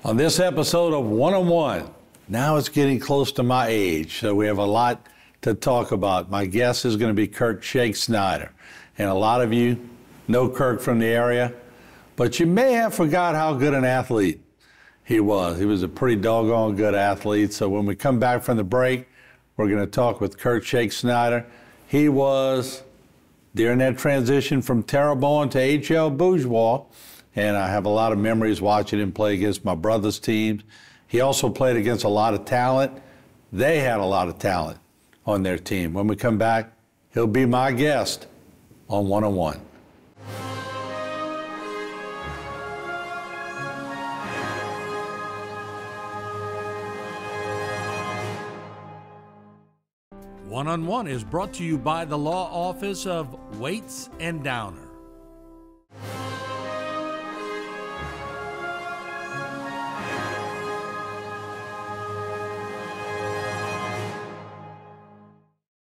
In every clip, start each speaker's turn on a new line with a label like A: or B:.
A: On this episode of One-on-One, now it's getting close to my age, so we have a lot to talk about. My guest is going to be Kirk Shake Snyder, and a lot of you know Kirk from the area, but you may have forgot how good an athlete he was. He was a pretty doggone good athlete, so when we come back from the break, we're going to talk with Kirk Shake Snyder. He was, during that transition from Terrebonne to H.L. Bourgeois, and I have a lot of memories watching him play against my brother's teams. He also played against a lot of talent. They had a lot of talent on their team. When we come back, he'll be my guest on One-on-One. One-on-One is brought to you by the law office of Waits and Downer.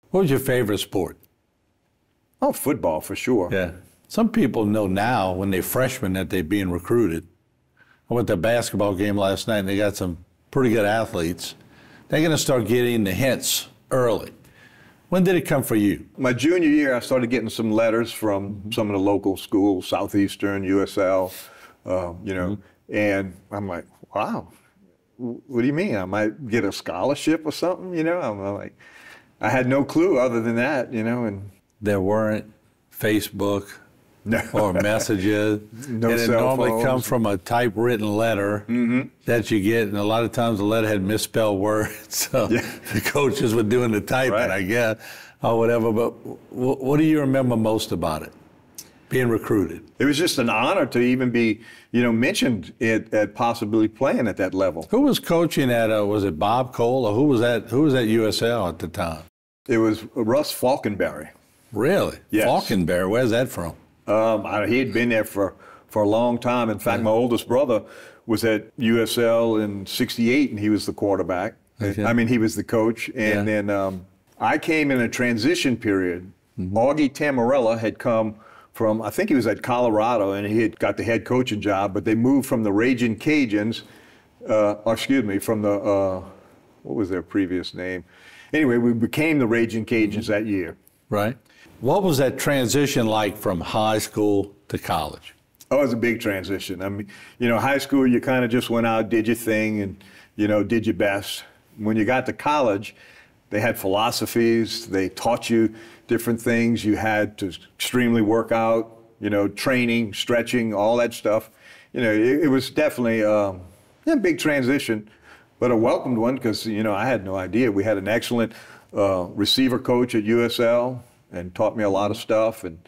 A: What was your favorite sport?
B: Oh, football for sure.
A: Yeah. Some people know now when they're freshmen that they're being recruited. I went to a basketball game last night and they got some pretty good athletes. They're going to start getting the hints early. When did it come for you?
B: My junior year, I started getting some letters from some of the local schools, Southeastern, USL, and I'm like, wow, what do you mean? I might get a scholarship or something, I'm like, I had no clue other than that, and
A: there weren't Facebook
B: no.
A: or messages.
B: No
A: and it
B: cell
A: normally
B: phones.
A: comes from a typewritten letter that you get, and a lot of times the letter had misspelled words, so the coaches were doing the typing,
B: Right.
A: I guess, or whatever. But what do you remember most about it, being recruited?
B: It was just an honor to even be, mentioned at possibly playing at that level.
A: Who was coaching at, was it Bob Cole, or who was at USL at the time?
B: It was Russ Falkenberry.
A: Really?
B: Yes.
A: Falkenberry, where's that from?
B: He had been there for a long time. In fact, my oldest brother was at USL in '68, and he was the quarterback.
A: Okay.
B: I mean, he was the coach. And then I came in a transition period. Augie Tamarella had come from, I think he was at Colorado, and he had got the head coaching job, but they moved from the Raging Cajuns, from the, what was their previous name? Anyway, we became the Raging Cajuns that year.
A: Right. What was that transition like from high school to college?
B: Oh, it was a big transition. I mean, high school, you kind of just went out, did your thing, and, did your best. When you got to college, they had philosophies. They taught you different things. You had to extremely work out, training, stretching, all that stuff. It was definitely a big transition, but a welcomed one because, I had no idea. We had an excellent receiver coach at USL and taught me a lot of stuff, and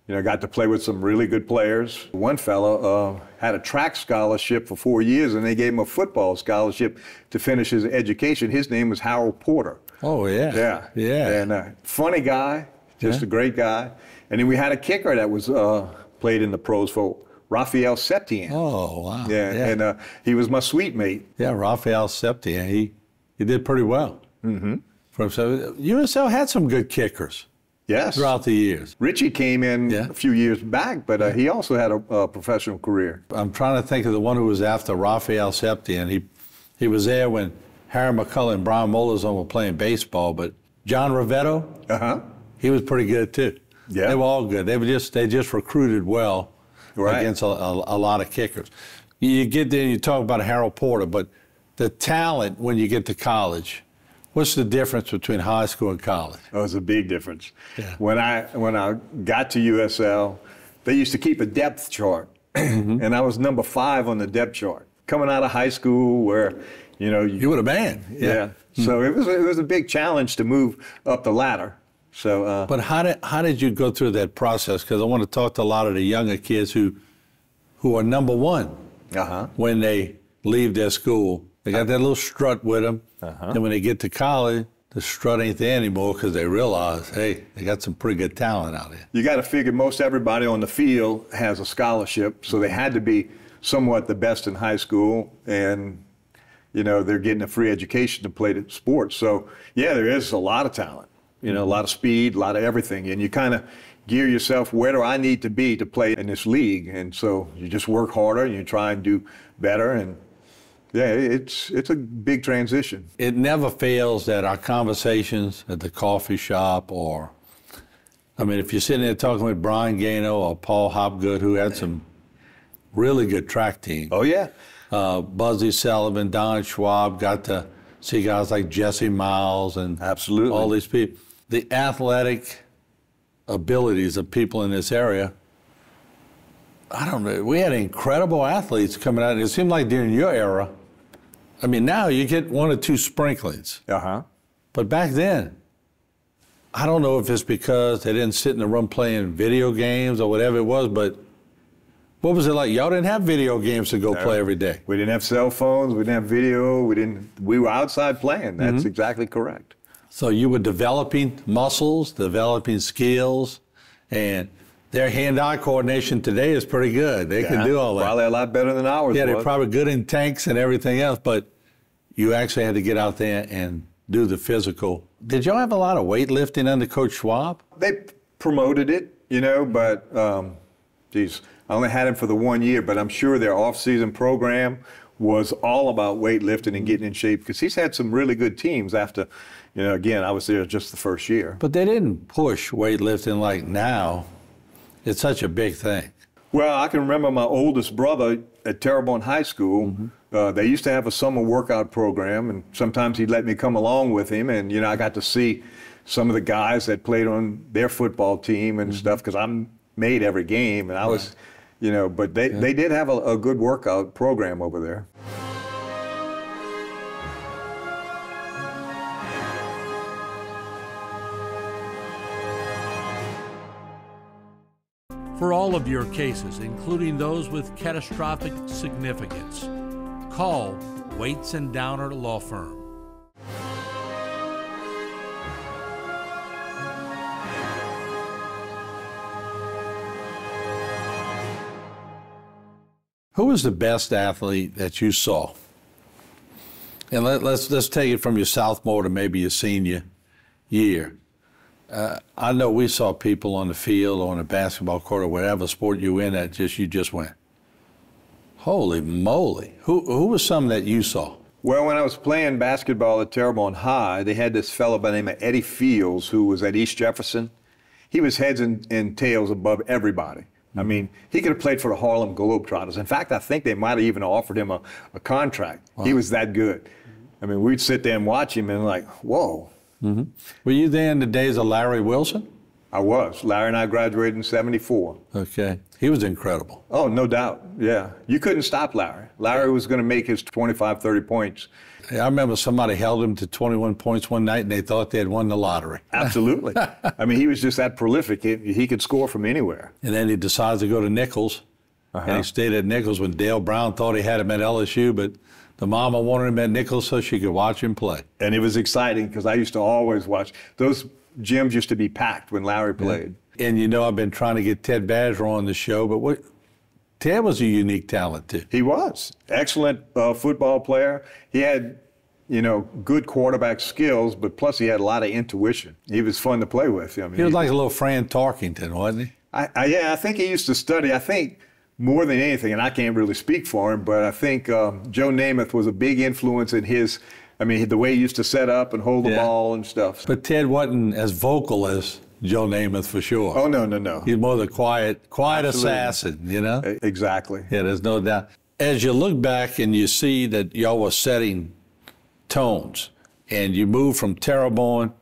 B: got to play with some really good players. One fellow had a track scholarship for 4 years, and they gave him a football scholarship to finish his education. His name was Harold Porter.
A: Oh, yeah.
B: Yeah. And funny guy, just a great guy. And then we had a kicker that was played in the pros for Raphael Septien.
A: Oh, wow.
B: Yeah. And he was my suite mate.
A: Yeah, Raphael Septien. He did pretty well. Mm-hmm. So USL had some good kickers.
B: Yes.
A: Throughout the years.
B: Richie came in a few years back, but he also had a professional career.
A: I'm trying to think of the one who was after Raphael Septien. He was there when Harry McCullough and Brian Molizone were playing baseball, but John Rivetto, he was pretty good too.
B: Yeah.
A: They were all good. They just recruited well against a lot of kickers. You get there and you talk about Harold Porter, but the talent when you get to college, what's the difference between high school and college?
B: Oh, it was a big difference.
A: Yeah.
B: When I got to USL, they used to keep a depth chart, and I was number 5 on the depth chart. Coming out of high school where,
A: you were the man.
B: Yeah. So it was a big challenge to move up the ladder. So.
A: But how did you go through that process? Because I want to talk to a lot of the younger kids who are number 1 when they leave their school. They got that little strut with them. And when they get to college, the strut ain't there anymore because they realize, hey, they got some pretty good talent out there.
B: You got to figure most everybody on the field has a scholarship, so they had to be somewhat the best in high school, and they're getting a free education to play the sports. So yeah, there is a lot of talent, a lot of speed, a lot of everything, and you kind of gear yourself, where do I need to be to play in this league? And so you just work harder and you try and do better, and Yeah, it's a big transition.
A: It never fails that our conversations at the coffee shop if you're sitting there talking with Brian Gano or Paul Hopgood, who had some really good track teams.
B: Oh, yeah.
A: Buzzy Sullivan, Don Schwab, got to see guys like Jesse Miles and
B: Absolutely.
A: all these people. The athletic abilities of people in this area, I don't know. We had incredible athletes coming out. It seemed like during your era, now you get one or two sprinklings.
B: Uh-huh.
A: But back then, I don't know if it's because they didn't sit in the room playing video games or whatever it was, but what was it like? Y'all didn't have video games to go play every day.
B: We didn't have cell phones. We didn't have video. We were outside playing. That's exactly correct.
A: So you were developing muscles, developing skills, and their hand-eye coordination today is pretty good. They can do all that.
B: Probably a lot better than ours.
A: Yeah,
B: was.
A: they're probably good in tanks and everything else, but you actually had to get out there and do the physical. Did y'all have a lot of weightlifting under Coach Schwab?
B: They promoted it, but I only had him for the 1 year, but I'm sure their off-season program was all about weightlifting and getting in shape because he's had some really good teams after, again, I was there just the first year.
A: But they didn't push weightlifting like now. It's such a big thing.
B: Well, I can remember my oldest brother at Terrebonne High School. They used to have a summer workout program, and sometimes he'd let me come along with him. And, I got to see some of the guys that played on their football team and stuff because I made every game. And I was, but they did have a good workout program over there.
C: For all of your cases, including those with catastrophic significance, call Waits and Downer Law Firm.
A: Who was the best athlete that you saw? And let's take it from your sophomore to maybe your senior year. I know we saw people on the field or on a basketball court or whatever sport you were in that you just went, holy moly. Who was some that you saw?
B: Well, when I was playing basketball at Terrebonne High, they had this fellow by the name of Eddie Fields who was at East Jefferson. He was heads and tails above everybody. He could have played for the Harlem Globetrotters. In fact, I think they might have even offered him a contract. Wow. He was that good. We'd sit there and watch him and like, whoa.
A: Were you there in the days of Larry Wilson?
B: I was. Larry and I graduated in '74.
A: Okay. He was incredible.
B: Oh, no doubt. Yeah. You couldn't stop Larry. Larry was going to make his 25, 30 points.
A: I remember somebody held him to 21 points one night, and they thought they had won the lottery.
B: Absolutely. He was just that prolific. He could score from anywhere.
A: And then he decides to go to Nichols, and he stayed at Nichols when Dale Brown thought he had him at LSU, but the mama wanted him at Nichols so she could watch him play.
B: And it was exciting because I used to always watch. Those gyms used to be packed when Larry played.
A: Yeah. And I've been trying to get Ted Badger on the show, but Ted was a unique talent too.
B: He was. Excellent football player. He had, good quarterback skills, but plus he had a lot of intuition. He was fun to play with.
A: He was like a little Fran Tarkington, wasn't he?
B: I think he used to study. I think more than anything, and I can't really speak for him, but I think Joe Namath was a big influence in his, the way he used to set up and hold the ball and stuff.
A: But Ted wasn't as vocal as Joe Namath for sure.
B: Oh, no.
A: He's more the quiet assassin,
B: Exactly.
A: Yeah, there's no doubt. As you look back and you see that y'all were setting tones and you moved from Terrebonne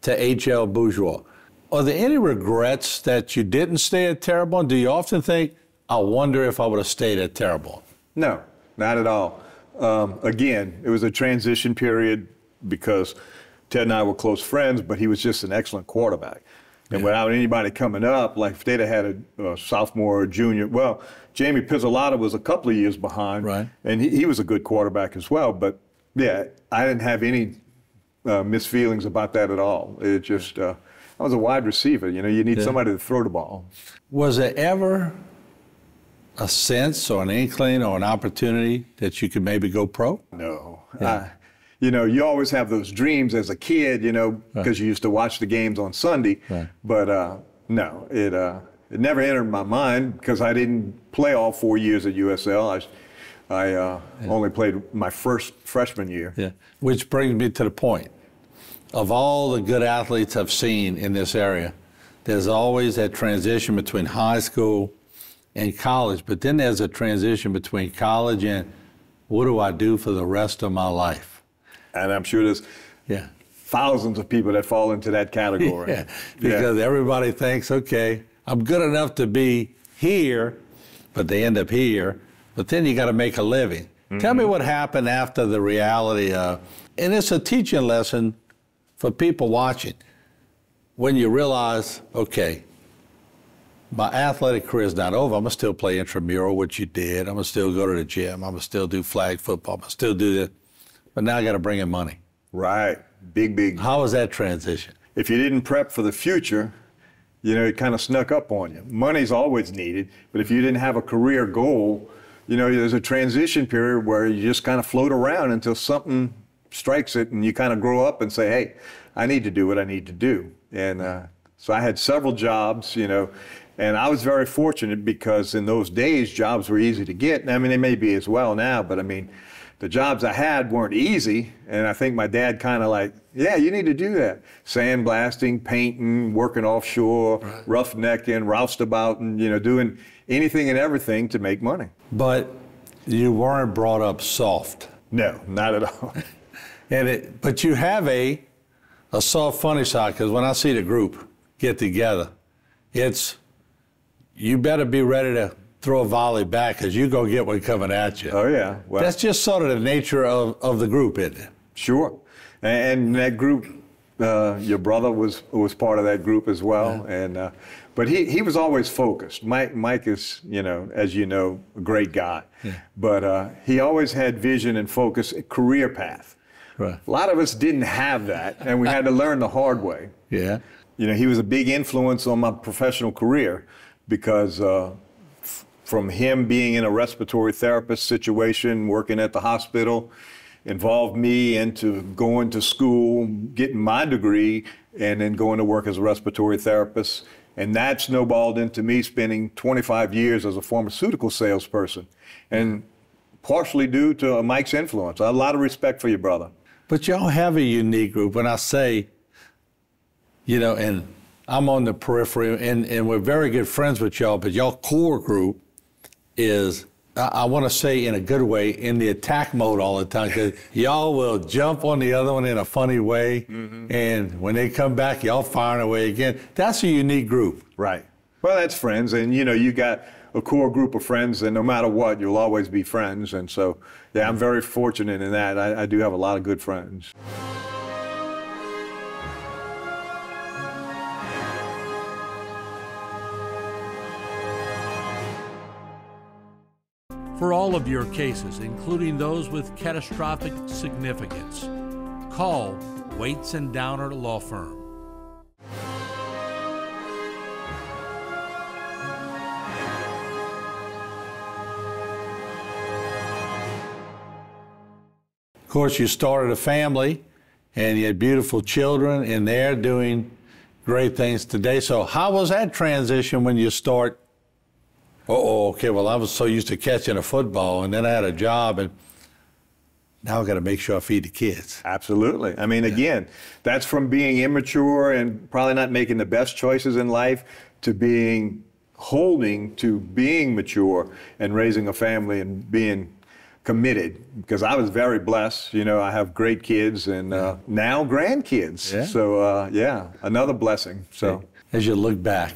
A: to H.L. Bourgeois, are there any regrets that you didn't stay at Terrebonne? Do you often think, I wonder if I would have stayed at Terrebonne?
B: No, not at all. Again, it was a transition period because Ted and I were close friends, but he was just an excellent quarterback. And without anybody coming up, like if they'd have had a sophomore or junior, well, Jamie Pizzolata was a couple of years behind,
A: right?
B: And he was a good quarterback as well. But yeah, I didn't have any misfeelings about that at all. It just, I was a wide receiver. You need somebody to throw the ball.
A: Was there ever a sense or an inkling or an opportunity that you could maybe go pro?
B: No. Yeah. You always have those dreams as a kid, because you used to watch the games on Sunday. Right. But no, it never entered my mind because I didn't play all 4 years at USL. I only played my first freshman year.
A: Yeah. Which brings me to the point. Of all the good athletes I've seen in this area, there's always that transition between high school and college, but then there's a transition between college and what do I do for the rest of my life?
B: And I'm sure there's thousands of people that fall into that category.
A: Yeah, because everybody thinks, okay, I'm good enough to be here, but they end up here. But then you got to make a living. Mm-hmm. Tell me what happened after the reality of, and it's a teaching lesson for people watching, when you realize, okay, my athletic career is not over. I'm going to still play intramural, which you did. I'm going to still go to the gym. I'm going to still do flag football. I'm going to still do this. But now I got to bring in money.
B: Right. Big.
A: How was that transition?
B: If you didn't prep for the future, you know, it kind of snuck up on you. Money's always needed, but if you didn't have a career goal, you know, there's a transition period where you just kind of float around until something strikes it and you kind of grow up and say, hey, I need to do what I need to do. And so I had several jobs, you know, and I was very fortunate because in those days, jobs were easy to get. I mean, they may be as well now, but I mean, the jobs I had weren't easy. And I think my dad kind of like, yeah, you need to do that. Sandblasting, painting, working offshore, roughnecking, roustabouting, you know, doing anything and everything to make money.
A: But you weren't brought up soft.
B: No, not at all.
A: But you have a soft, funny side, because when I see the group get together, it's, you better be ready to throw a volley back because you go get one coming at you.
B: Oh, yeah. Well,
A: that's just sort of the nature of the group, isn't it?
B: Sure. And that group, your brother was part of that group as well. Yeah. And but he was always focused. Mike is, you know, as you know, a great guy. Yeah. But he always had vision and focus, career path. Right. A lot of us didn't have that, and we had to learn the hard way. Yeah. You know, he was a big influence on my professional career because from him being in a respiratory therapist situation, working at the hospital, involved me into going to school, getting my degree, and then going to work as a respiratory therapist. And that snowballed into me spending 25 years as a pharmaceutical salesperson, and partially due to Mike's influence. I have a lot of respect for your brother.
A: But y'all have a unique group. When I say, you know, and I'm on the periphery, and we're very good friends with y'all, but y'all core group is, I want to say in a good way, in the attack mode all the time, because y'all will jump on the other one in a funny way, and when they come back, y'all firing away again. That's a unique group.
B: Right. Well, that's friends, and you know, you got a core group of friends, and no matter what, you'll always be friends, and so, yeah, I'm very fortunate in that. I do have a lot of good friends.
C: For all of your cases, including those with catastrophic significance, call Waits and Downer Law Firm.
A: Of course, you started a family and you had beautiful children, and they're doing great things today. So how was that transition when you start? Okay, well, I was so used to catching a football, and then I had a job, and now I got to make sure I feed the kids.
B: Absolutely. I mean, again, that's from being immature and probably not making the best choices in life to holding to being mature and raising a family and being committed, because I was very blessed. You know, I have great kids and now grandkids. Yeah. So, yeah, another blessing. So,
A: as you look back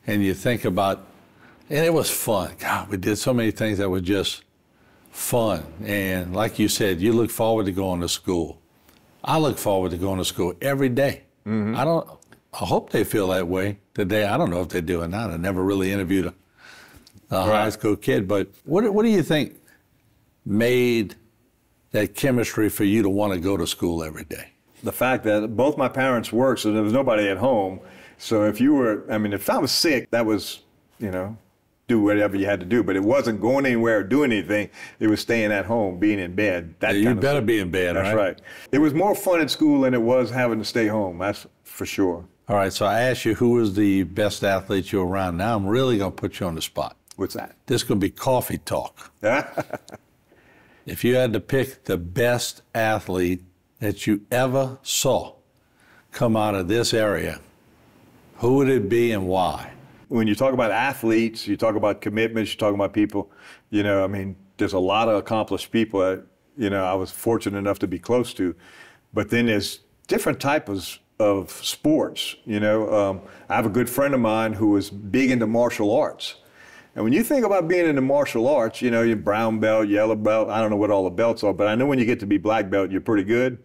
A: and you think about, and it was fun. God, we did so many things that were just fun. And like you said, you look forward to going to school. I look forward to going to school every day. Mm-hmm. I hope they feel that way today. I don't know if they do or not. I never really interviewed a high school kid. But what do you think made that chemistry for you to want to go to school every day?
B: The fact that both my parents worked, so there was nobody at home. So if I was sick, that was, you know, do whatever you had to do, but it wasn't going anywhere or doing anything. It was staying at home, being in bed.
A: You better be in bed, right?
B: That's right. It was more fun at school than it was having to stay home, that's for sure.
A: All right, so I asked you who was the best athlete you were around. Now I'm really going to put you on the spot.
B: What's that?
A: This is going to be coffee talk. if you had to pick the best athlete that you ever saw come out of this area, who would it be and why?
B: When you talk about athletes, you talk about commitments, you talk about people, you know, I mean, there's a lot of accomplished people that, you know, I was fortunate enough to be close to. But then there's different types of sports, you know. I have a good friend of mine who was big into martial arts. And when you think about being into martial arts, you know, you're brown belt, yellow belt, I don't know what all the belts are, but I know when you get to be black belt, you're pretty good.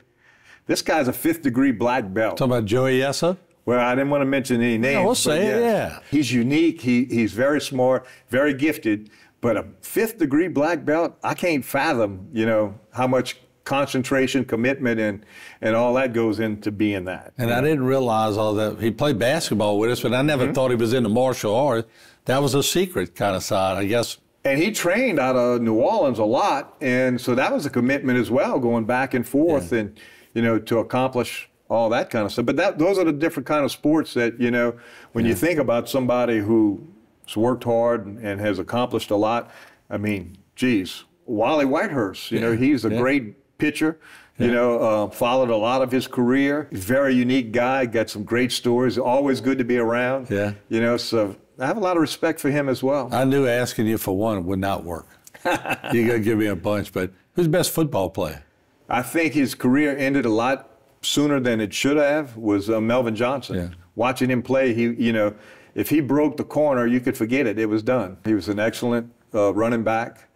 B: This guy's a 5th degree black belt.
A: Talking about Joey Essa?
B: Well, I didn't want to mention any names.
A: No, we'll say it, yeah.
B: He's unique. He's very smart, very gifted. But a 5th degree black belt, I can't fathom, you know, how much concentration, commitment, and all that goes into being that.
A: And I didn't realize all that. He played basketball with us, but I never thought he was into martial arts. That was a secret kind of side, I guess.
B: And he trained out of New Orleans a lot, and so that was a commitment as well, going back and forth and, you know, to accomplish all that kind of stuff. But those are the different kind of sports that, you know, when you think about somebody who's worked hard and has accomplished a lot, I mean, geez, Wally Whitehurst, you know, he's a great pitcher, you know, followed a lot of his career. Very unique guy, got some great stories, always good to be around.
A: Yeah.
B: You know, so I have a lot of respect for him as well.
A: I knew asking you for one would not work. You got to give me a bunch, but who's the best football player?
B: I think his career ended a lot sooner than it should have was Melvin Johnson.
A: Yeah.
B: Watching him play, you know, if he broke the corner, you could forget it. It was done. He was an excellent running back.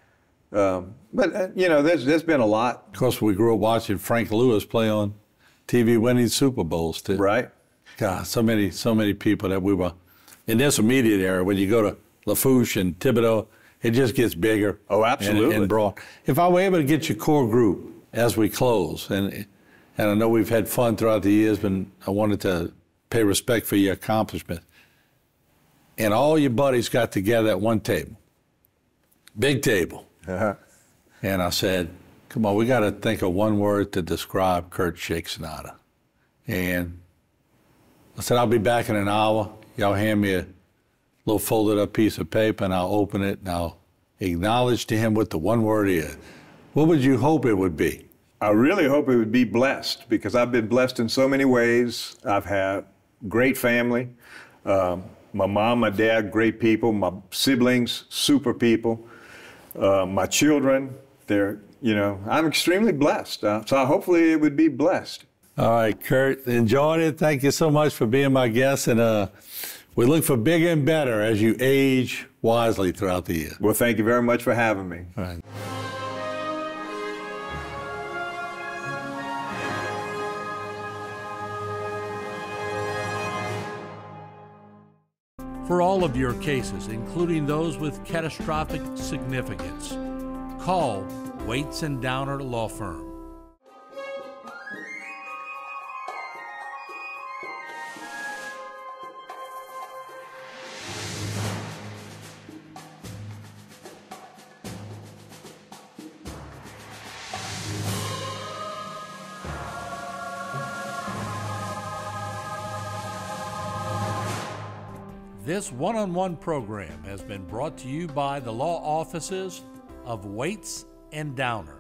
B: But you know, there's been a lot.
A: Of course, we grew up watching Frank Lewis play on TV, winning Super Bowls too.
B: Right.
A: God, so many people that we were in this immediate era. When you go to Lafourche and Thibodeau, it just gets bigger.
B: Oh, absolutely.
A: And broad. If I were able to get your core group as we close, and I know we've had fun throughout the years, but I wanted to pay respect for your accomplishment. And all your buddies got together at one table, big table. And I said, come on, we got to think of one word to describe Curt Shakespeare. And I said, I'll be back in an hour. Y'all hand me a little folded up piece of paper and I'll open it and I'll acknowledge to him what the one word is. What would you hope it would be?
B: I really hope it would be blessed, because I've been blessed in so many ways. I've had great family. My mom, my dad, great people. My siblings, super people. My children, they're, you know, I'm extremely blessed. So hopefully it would be blessed.
A: All right, Curt, enjoyed it. Thank you so much for being my guest. And we look for bigger and better as you age wisely throughout the year.
B: Well, thank you very much for having me.
A: All right.
C: For all of your cases, including those with catastrophic significance, call Waits and Downer Law Firm. This one-on-one program has been brought to you by the law offices of Waits and Downer.